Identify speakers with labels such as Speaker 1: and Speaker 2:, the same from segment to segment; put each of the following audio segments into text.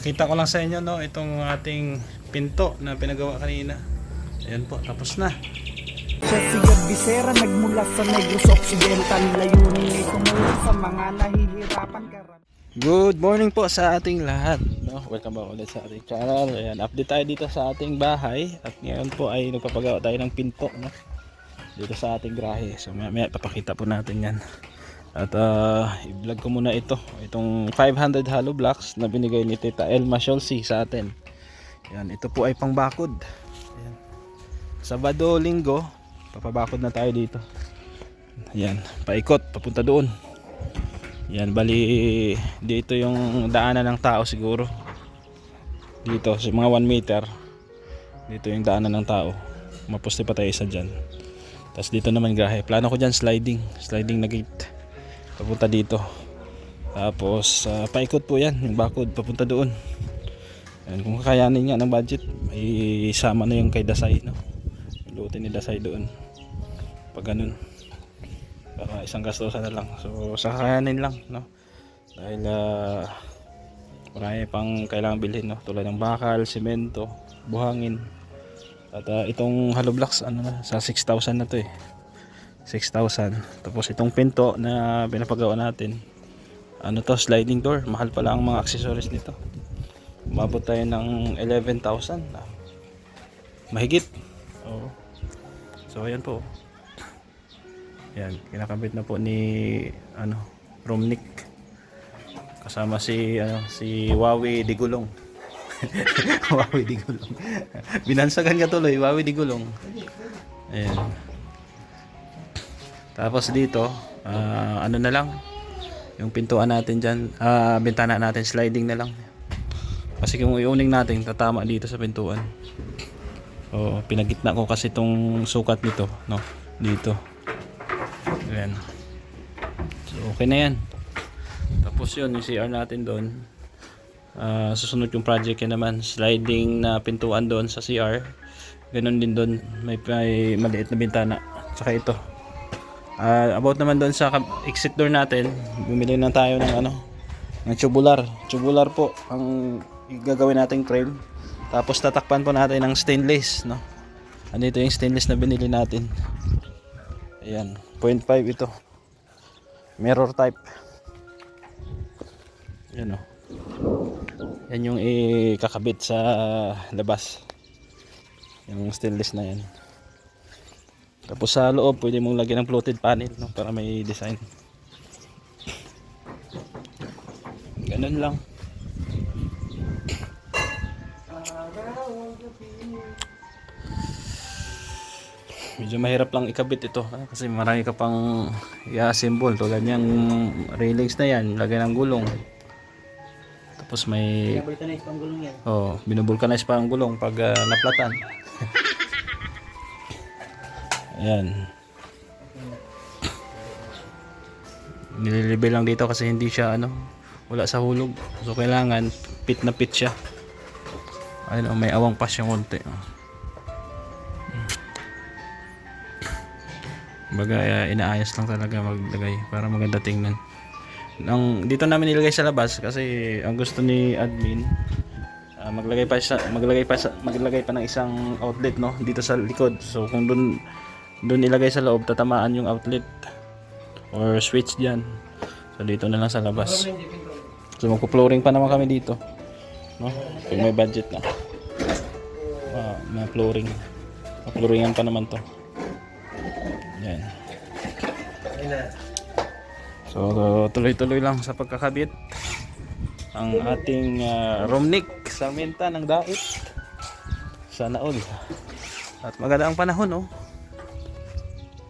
Speaker 1: Pakita ko lang sa inyo, no, itong ating pinto na pinagawa kanina. Ayan po, tapos na.
Speaker 2: Siya si Bisera, nagmula sa Negros Occidental. Layunin ay tumulong sa mga nahihirapan karamihan.
Speaker 1: Good morning po sa ating lahat, no? Welcome back ulit sa ating channel. Ayan, update tayo dito sa ating bahay. At ngayon po ay nagpapagawa tayo ng pinto, no? Dito sa ating grahe. So maya papakita po natin yan. At i-vlog ko muna itong 500 hollow blocks na binigay ni Tita Elma Sholsi sa atin. Ayan, ito po ay pangbakod. Ayan. Sabado, Linggo, papabakod na tayo dito. Ayan, paikot, papunta doon. Yan, bali dito yung daanan ng tao siguro. Dito, sa mga 1 meter. Dito yung daanan ng tao. Maposte pa tayo isa dyan. Tapos dito naman grahe. Plano ko dyan sliding na gate. Papunta dito. Tapos paikot po yan, yung bakod papunta doon. Yan, kung kakayanin nga ng budget, may isama na yung kay Dasay, no? Lutin ni Dasay doon. Pag ganun. Para isang gastusan na lang. So sakayanin lang, no? Dahil marami pang kailangan bilhin, no? Tulad ng bakal, semento, buhangin. At itong hollow blocks ano na, sa 6,000 na to eh. 6,000. Tapos itong pinto na pinapagawa natin, ano to, sliding door. Mahal pala ang mga accessories nito. Umabot tayo ng 11,000. Mahigit. Oo. So ayan po. Yan, kinakabit na po ni Romnick. Kasama si Wawi Digulong. Wawi Digulong. Binansagan ka tuloy, Wawi Digulong. Ayan. Tapos dito, ano na lang, yung pintuan natin diyan, bintana natin sliding na lang. Kasi kung iuning natin, tatama dito sa pintuan. O pinagitna ko kasi itong sukat nito, no, dito. Ayan. So okay na yan. Tapos yun, yung CR natin doon, susunod yung project yan naman, sliding na pintuan doon sa CR. Ganon din doon, may maliit na bintana. Tsaka ito, about naman doon sa exit door natin, bumili na tayo ng ng tubular po ang gagawin nating frame. Tapos tatakpan po natin ng stainless, no? Andito yung stainless na binili natin. Ayan, 0.5 ito. Mirror type. Yan o. Yan yung ikakabit sa labas. Yung stainless na yan. Tapos sa loob, pwede mong lagyan ng fluted panel, no? Para may design. Ganun lang. Medyo mahirap lang ikabit ito kasi marami ka pang i-assemble tulad niyang railings na yan, lagay ng gulong. Tapos may binubulkanize pa ang gulong yan. Oh, binubulkanize pa ang gulong pag naplatan. Ayan. Nililibay lang dito kasi hindi siya wala sa hulog. So kailangan pit na pit siya. Ayun, may awang pas yung konti. Baga inaayos lang talaga maglagay para maganda tingnan. Dito namin nilagay sa labas kasi ang gusto ni admin maglagay pa ng isang outlet, no, dito sa likod. So kung doon ilagay sa loob, tatamaan yung outlet or switch diyan. So dito na lang sa labas. So magpo-flooring pa naman kami dito, no? Kung may budget na. May flooring. Flooringan pa naman to. Yan. So tuloy-tuloy lang sa pagkakabit ang ating Romnick Sarmenta ng Dait. Sana all. At magandang panahon, no?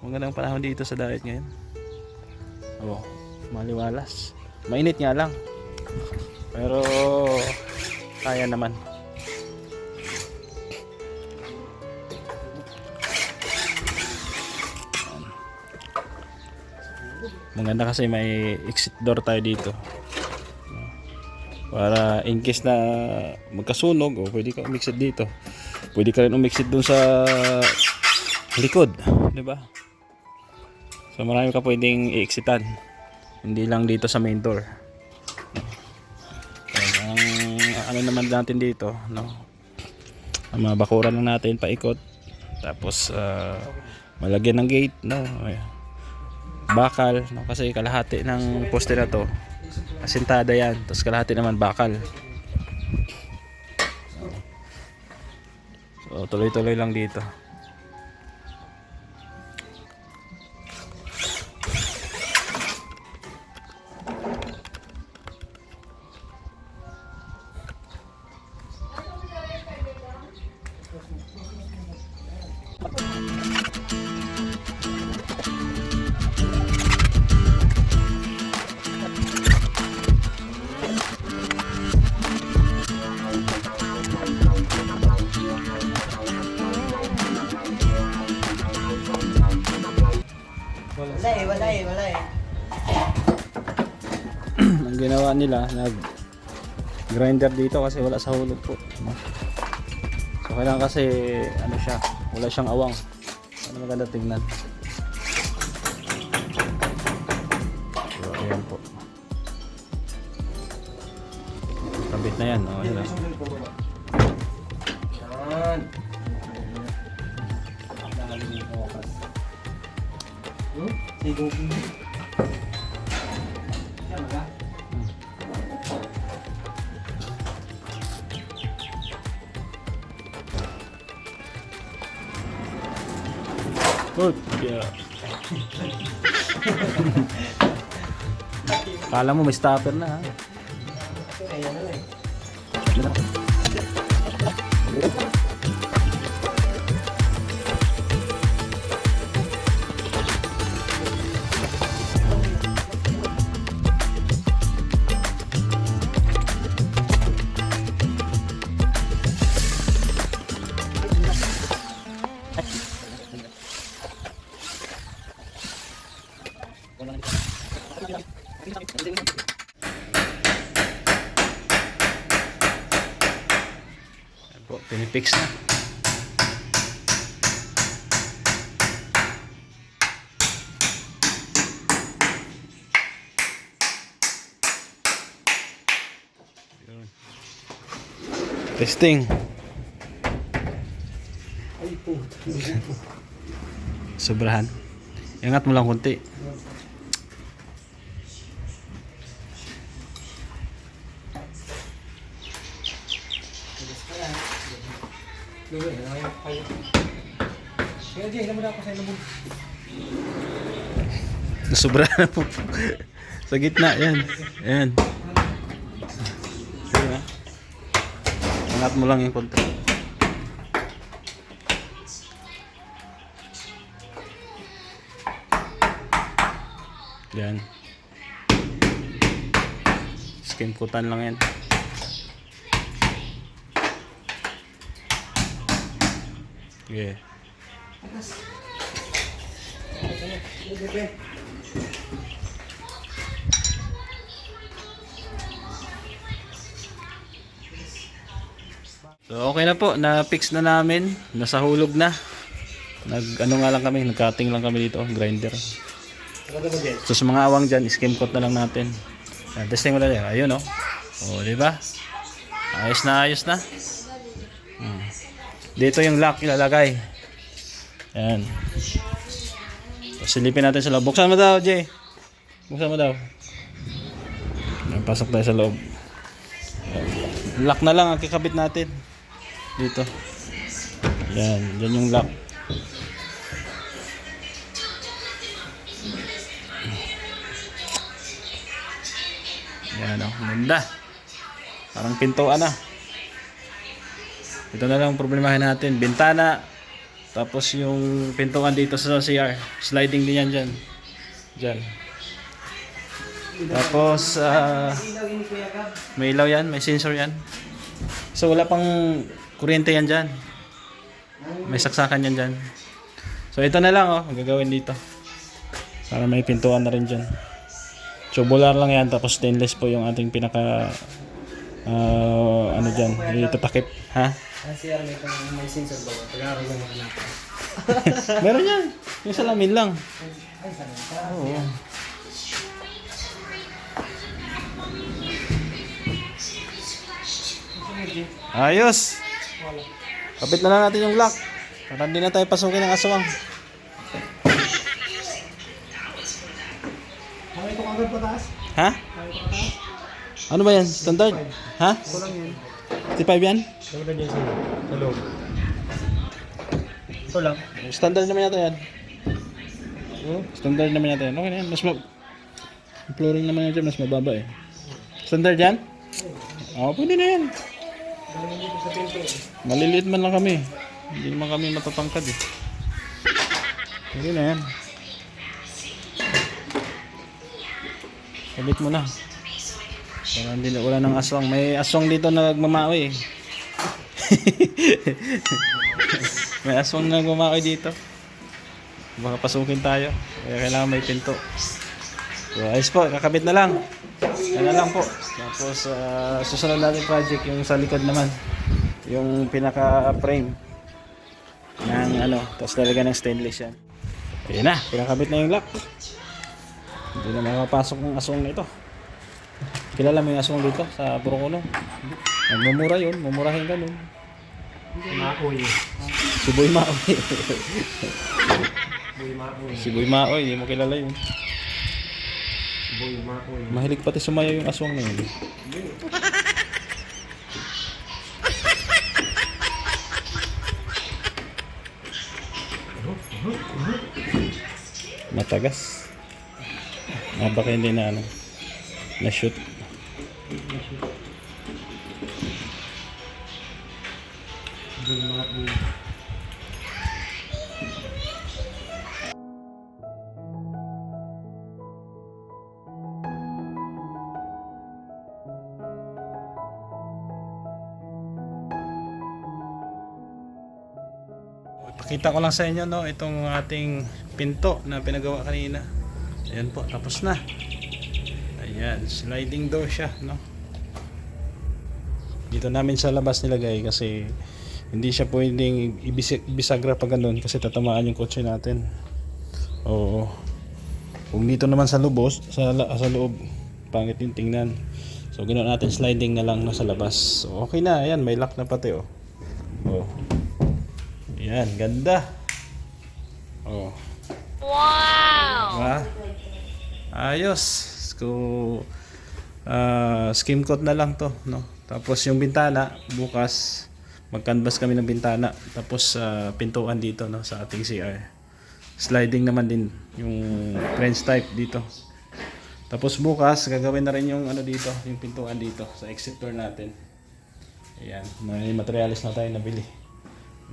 Speaker 1: Magandang panahon dito sa Dait ngayon. Oh, maliwalas. Mainit nga lang. Pero kaya naman. Maganda kasi may exit door tayo dito. Para in case na magkasunog, pwede ka umexit dito. Pwede ka rin umexit dun sa likod, di ba? So marami ka pwedeng i-exitan. Hindi lang dito sa main door. Ang ano naman natin dito, no? Mabakuran lang natin paikot. Tapos malagyan ng gate, no? Bakal, no? Kasi kalahati ng poste na to asintada yan, tapos kalahati naman bakal. So tuloy-tuloy lang dito.
Speaker 3: Wala eh.
Speaker 1: Ang ginawa nila, nag grinder dito kasi wala sa hulog po, no? So kailangan kasi ano siya, wala siyang awang. Ano maganda tingnan. So ayan po. Kabit na yan, oh, ayan na. Good. Yeah. Kala mo may stopper na, ha? Ayan po, pinipix na. Yun. Testing. Sobrahan. Ingat mo lang konti. Nasobra na po. Sa gitna, yan. Ayan. Diba? Angat mo lang yung konti. Yan. Skin putan lang yan. Yeah. So okay na po, na-fix na namin, nasa hulog na. Ano nga lang kami, nag-cutting lang kami dito, grinder. So sa mga awang dyan, skim coat na lang natin. Yan, testing mo na yan, ayun, oh. O, diba? Ayos na, ayos na. Dito yung lock ilalagay. Yan. So, silipin natin sa loob. Buksan mo daw, Jay. Buksan mo daw. Yan, pasok tayo sa loob. Yan. Lock na lang ang kikabit natin. Dito. Yan. Yan yung lock. Yan, oh. Ganda. Parang pintuan na. Ito na lang problemahin natin, bintana, tapos yung pintuan dito sa CR, sliding din yan dyan. Dyan. Tapos, may ilaw yan, may sensor yan. So wala pang kuryente yan dyan. May saksakan yan dyan. So ito na lang, oh, ang gagawin dito. Para may pintuan na rin dyan. Tubular lang yan, tapos stainless po yung ating pinaka, ano dyan, itatakip, ha?
Speaker 3: CR may sensor ba? Pag-aaral lang ako na.
Speaker 1: Meron yan. Yung salamin lang.
Speaker 3: Ay, salamin.
Speaker 1: Oo. Ayos. Kapit na lang natin yung lock. Para hindi na tayo pasukin ng aswang.
Speaker 3: Kaya ito agad pataas.
Speaker 1: Ha? Ano ba yan? Standard? Ha?
Speaker 3: Ito lang yan.
Speaker 1: 55 yan?
Speaker 3: Ito lang yan sa loob. Ito lang.
Speaker 1: Standard naman yata yan. Standard naman yata yan. Okay na yan. Yung flooring naman yan dyan, mas mababa eh. Standard yan? Oo, pwede na yan. Maliliit man lang kami. Hindi naman kami matatangkad eh. Pwede na yan. Sabit mo na. Para hindi na wala ng aswang. May aswang dito na nagmamaoy eh. May aswang na nagmamaoy dito. Baka pasukin tayo. Kaya kailangan may pinto. So, ayos po, kakabit na lang. Yan na lang po. Tapos, susunod natin project yung sa likod naman. Yung pinaka-frame ng ano, tapos lalagyan ng stainless yan. Ayan na, pinakabit na yung lock. Hindi na makapasok ng aswang na ito. Kilala mo yung aswang dito sa Purukuno? Nagmumura yun, mumurahin ka nun.
Speaker 3: Makoy.
Speaker 1: Si Boy Maoy.
Speaker 3: Boy Makoy.
Speaker 1: Si Boy Maoy, hindi mo kilala yun.
Speaker 3: Boy Makoy.
Speaker 1: Mahilig pati sumayaw yung aswang na yun. Matagas. Baka hindi na ano, na shoot.
Speaker 3: Boy Makoy.
Speaker 1: Pakita ko lang sa inyo no, itong ating pinto na pinagawa kanina. Ayan po, tapos na. Ayan, sliding door siya, no. Dito namin sa labas nilagay kasi hindi siya pwedeng ibisagra pa ganun kasi tatamaan yung kotse natin. Oo. Kung dito naman sa lubos, sa loob, pangit yung tingnan. So ginawa natin sliding na lang nasa labas. So okay na, ayan, may lock na pati oh. Oh. Yan, ganda. Oh. Wow! Diba? Ayos. So, skim coat na lang to, no? Tapos yung bintana, bukas mag-canvas kami ng bintana. Tapos pintuan dito, no, sa ating CR. Sliding naman din yung French type dito. Tapos bukas gagawin na rin yung ano dito, yung pintuan dito sa exit door natin. Ayan, may materials na tayo nabili.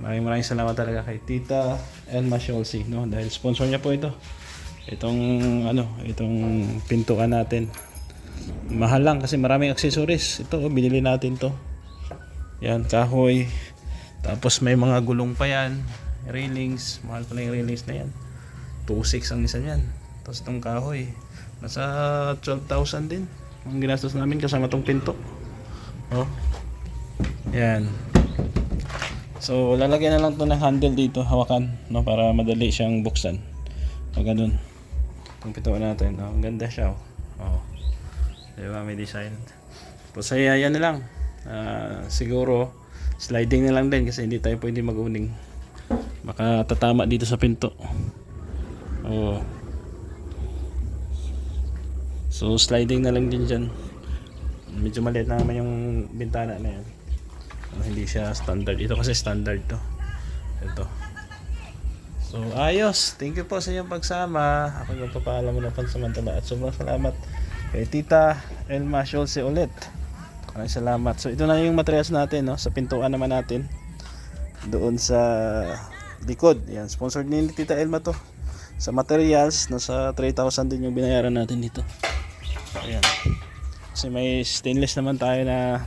Speaker 1: Maraming salamat talaga kay Tita Elma Sholsi, no, dahil sponsor niya po ito. Itong pintuan natin. Mahal lang kasi maraming accessories. Ito, binili natin to. Yan, kahoy. Tapos may mga gulong pa yan. Railings, mahal pa na yung railings na yan. 2.6 ang isa niyan. Tapos itong kahoy, nasa 12,000 din. Ang ginastos namin kasama tong pinto. Oh. Yan. So, lalagyan na lang to ng handle dito, hawakan, no, para madali siyang buksan. O ganun. Itong pintuan natin, no, ang ganda siya, oh. Oh. Diba, may design. Tapos yan na lang. Siguro, sliding na lang din kasi hindi tayo pwede mag-uning. Baka tatama dito sa pinto. Oh. So, sliding na lang din dyan. Medyo maliit na naman yung bintana na yan. Hindi siya standard. Ito kasi standard to. Ito. So ayos. Thank you po sa inyong pagsama. Ako yung papaalam mo na pansamantala. At sobrang salamat kay Tita Elma Sholsi ulit. Maraming salamat. So ito na yung materials natin, no, sa pintuan naman natin. Doon sa likod. Yan. Sponsored ni Tita Elma to. Sa materials, nasa 3,000 din yung binayaran natin dito. Ayan. Kasi may stainless naman tayo na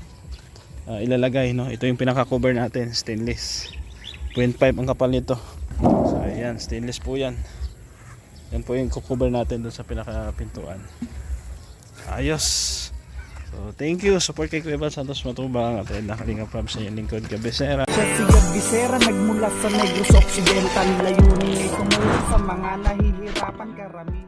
Speaker 1: ilalagay, no. Ito yung pinaka-cover natin, stainless. 0.5 ang kapal nito. So ayan, stainless po yan. Yan po yung cover natin doon sa pinaka-pintuan. Ayos. So thank you, support kay Kuya Val Santos Matubang at nakalinga from sa inyong lingkod Kabisera.
Speaker 2: Siya si Bisera nagmula sa Negros Occidental. Layunin ay tumulong sa mga nahihirapan karamihan.